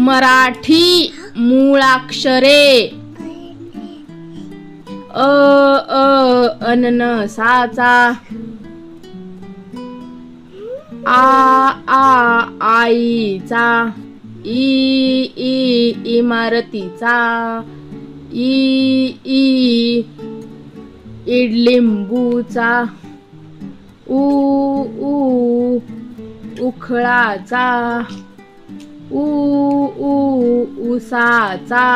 मराठी मूळाक्षरे अननसाचा आईचा इमारतीचा इडलिंबूचा उखळाचा उसाचा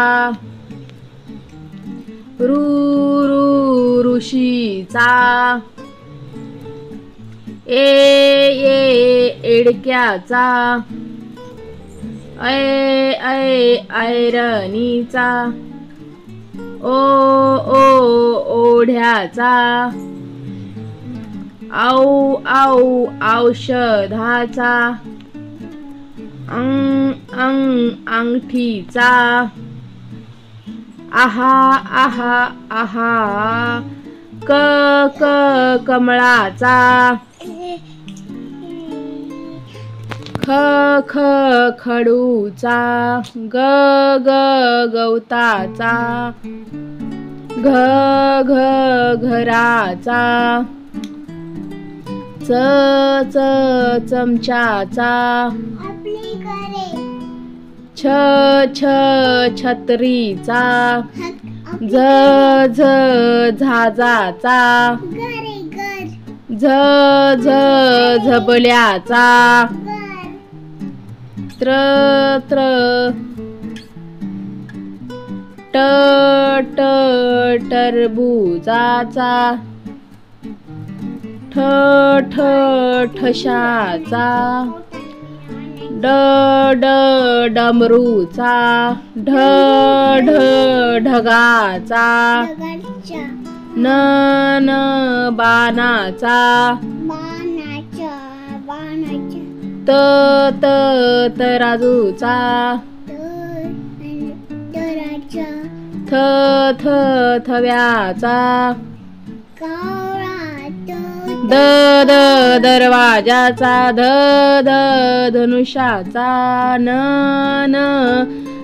ऋषीचा एडक्याचा ऐरणीचा ओढ्याचा औषधाचा अंगठीचा आहा कमळाचा खडूचा गवताचा घराचा चमच्याचा छत्रीचा झाजाचा झबल्याचा टरबुजाचा ठशाचा डमरूचा ढगाचा बाणाचा तराजूचा थव्याचा दरवाजाचा धनुष्याचा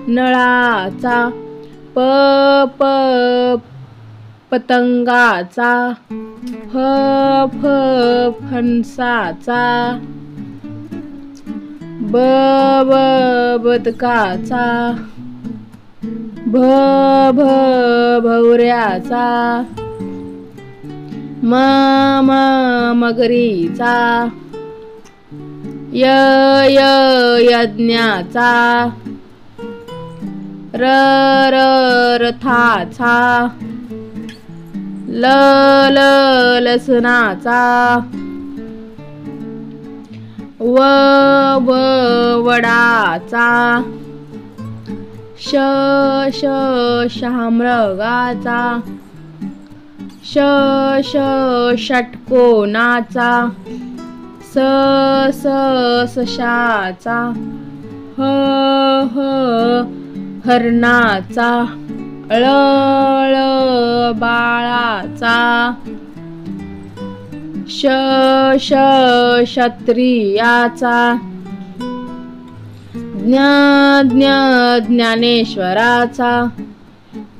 नळाचा पतंगाचा फणसाचा बदकाचा भवऱ्याचा मगरीचा यज्ञाचा रथाचा लसणाचा वडाचा शामृगाचा षटकोनाचा सशाचा हरणाचा बाळाचा क्षत्रियाचा ज्ञानेश्वराचा.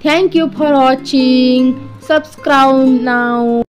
Thank you for watching. Subscribe now.